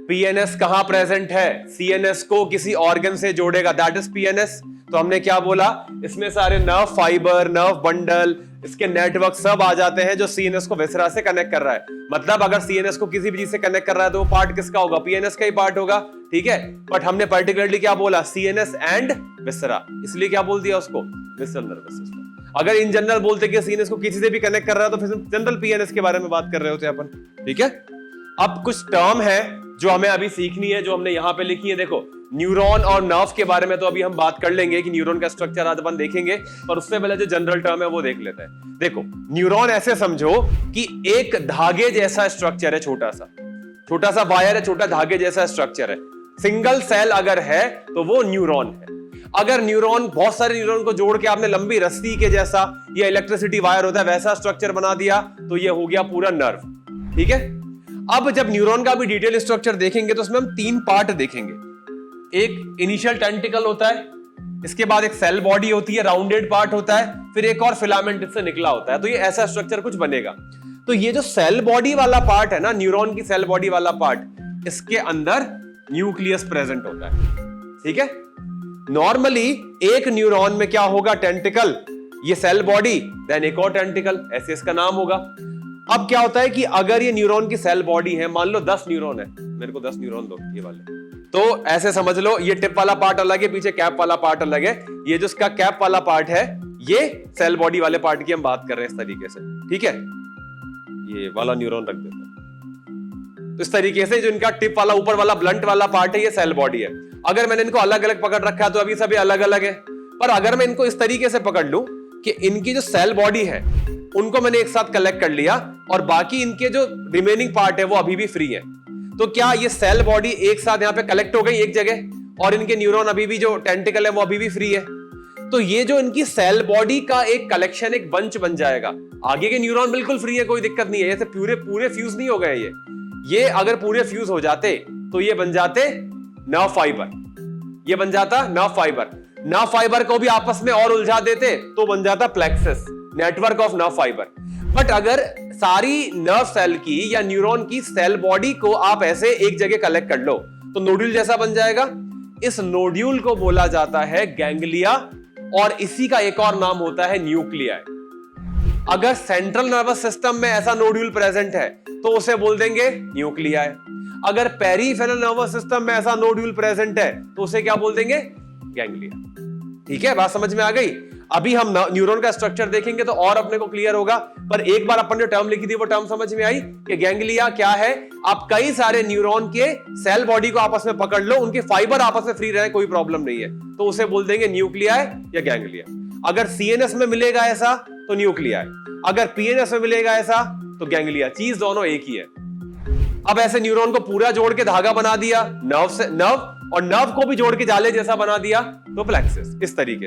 PNS कहां present है? CNS को किसी ऑर्गन से जोड़ेगा, दैट इज पीएनएस। तो हमने क्या बोला, इसमें सारे नर्व फाइबर, नर्व बंडल, इसके नेटवर्क सब आ जाते हैं जो सीएनएस को विसरा से कनेक्ट कर रहा है। मतलब अगर सीएनएस को किसी भी चीज से कनेक्ट कर रहा है तो वो पार्ट किसका होगा? पीएनएस का ही पार्ट होगा, ठीक है। बट हमने पर्टिकुलरली क्या बोला? सीएनएस एंड विसरा, इसलिए क्या बोल दिया उसको? Visceral nervous system. अगर इन जनरल बोलते कि सीएनएस को किसी से भी कनेक्ट कर रहा है तो फिर जनरल पीएनएस के बारे में बात कर रहे होते अपन, ठीक है। अब कुछ टर्म है जो हमें अभी सीखनी है, जो हमने यहां पे लिखी है। देखो, न्यूरॉन और नर्व के बारे में तो अभी हम बात कर लेंगे कि न्यूरॉन का स्ट्रक्चर आज अपन देखेंगे, पर उससे पहले जो जनरल टर्म है वो देख लेते हैं। देखो, न्यूरॉन ऐसे समझो कि एक धागे जैसा स्ट्रक्चर है, छोटा सा वायर है, छोटा धागे जैसा स्ट्रक्चर है। सिंगल सेल अगर है तो वो न्यूरॉन है। अगर न्यूरॉन, बहुत सारे न्यूरॉन को जोड़ के आपने लंबी रस्सी के जैसा, या इलेक्ट्रिसिटी वायर होता है वैसा स्ट्रक्चर बना दिया तो ये हो गया पूरा नर्व, ठीक है। अब जब न्यूरॉन का भी डिटेल स्ट्रक्चर देखेंगे तो उसमें हम 3 पार्ट देखेंगे। एक इनिशियल टेंटिकल होता है, इसके बाद एक सेल बॉडी होती है, राउंडेड पार्ट होता है, फिर एक और फिलामेंट इससे निकला होता है। तो ये ऐसा स्ट्रक्चर कुछ बनेगा। तो ये जो सेल बॉडी वाला पार्ट है ना, न्यूरॉन की सेल बॉडी वाला पार्ट, इसके अंदर न्यूक्लियस प्रेजेंट होता है, ठीक है। नॉर्मली एक न्यूरॉन में क्या होगा? टेंटिकल, ये सेल बॉडी, देन एक और टेंटिकल, ऐसे इसका नाम होगा। अब क्या होता है कि अगर ये न्यूरॉन की सेल बॉडी है, मान लो 10 न्यूरॉन है, मेरे को 10 न्यूरॉन दो ये वाले, तो ऐसे समझ लो ये टिप वाला पार्ट अलग है, पीछे कैप वाला पार्ट अलग है। ये जो इसका कैप वाला पार्ट है ये सेल बॉडी वाले पार्ट की हम बात कर रहे हैं इस तरीके से, ठीक है। ये वाला न्यूरॉन रख देते हैं। तो इस तरीके से जो इनका टिप वाला ऊपर वाला ब्लंट वाला पार्ट है ये सेल बॉडी है। अगर मैंने इनको अलग अलग पकड़ रखा है तो अभी सभी अलग अलग है। पर अगर मैं इनको इस तरीके से पकड़ लूं कि इनकी जो सेल बॉडी है उनको मैंने एक साथ कलेक्ट कर लिया और बाकी इनके जो रिमेनिंग पार्ट है वो अभी भी फ्री है, तो क्या ये सेल बॉडी एक साथ यहां पे कलेक्ट हो गई एक जगह और इनके न्यूरॉन अभी भी, जो टेंटिकल है वो अभी भी फ्री है। तो ये जो इनकी सेल बॉडी का एक कलेक्शन, एक बंच बन जाएगा। आगे के न्यूरॉन बिल्कुल फ्री है, कोई दिक्कत नहीं है, ये पूरे फ्यूज नहीं हो गए। ये अगर पूरे फ्यूज हो जाते तो ये बन जाते नर्व फाइबर, ये बन जाता नर्व फाइबर। नर्व फाइबर को भी आपस में और उलझा देते तो बन जाता plexus, network of nerve fibre. But अगर सारी नर्व सेल की या न्यूरॉन की सेल बॉडी को आप ऐसे एक जगह कलेक्ट कर लो तो नोड्यूल जैसा बन जाएगा। इस नोड्यूल को बोला जाता है गैंग्लिया और इसी का एक और नाम होता है न्यूक्लियाई। अगर सेंट्रल नर्वस सिस्टम में ऐसा नोड्यूल प्रेजेंट है तो उसे बोल देंगे न्यूक्लियाई। अगर पेरिफेरल नर्वस सिस्टम में ऐसा नोड्यूल प्रेजेंट है तो उसे क्या बोल देंगे? गैंग्लिया। ठीक है, बात समझ में आ गई। अभी हम न्यूरॉन का स्ट्रक्चर देखेंगे तो और अपने को क्लियर होगा, पर एक बार अपन जो टर्म लिखी थी वो टर्म समझ में आई कि गैंग्लिया क्या है। आप कई सारे न्यूरॉन के सेल बॉडी को आपस में पकड़ लो, उनके फाइबर आपस में फ्री रहे, कोई प्रॉब्लम नहीं है, तो उसे बोल देंगे न्यूक्लियाई या गैंग्लिया। अगर सीएनएस में मिलेगा ऐसा तो न्यूक्लियाई, अगर पीएनएस में मिलेगा ऐसा तो गैंग्लिया। चीज दोनों एक ही है। अब ऐसे न्यूरॉन को पूरा जोड़ के धागा बना दिया, नर्व से नर्व, और नर्व को भी जोड़ के जाले जैसा बना दिया तो प्लेक्सस, इस तरीके से।